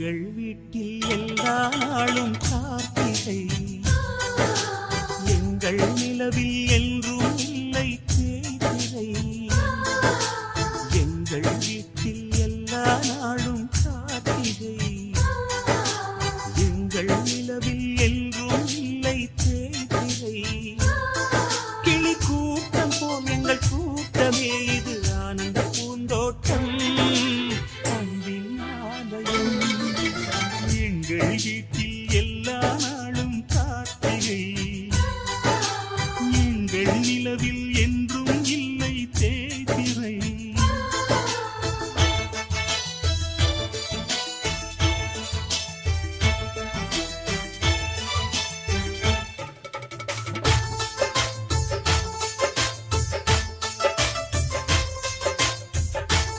எங்கள் வீட்டில் எல்லா நாளும் கார்த்திகை எங்கள் நிலவில் என்றும் இல்லை தேய்திரை எங்கள் வீட்டில்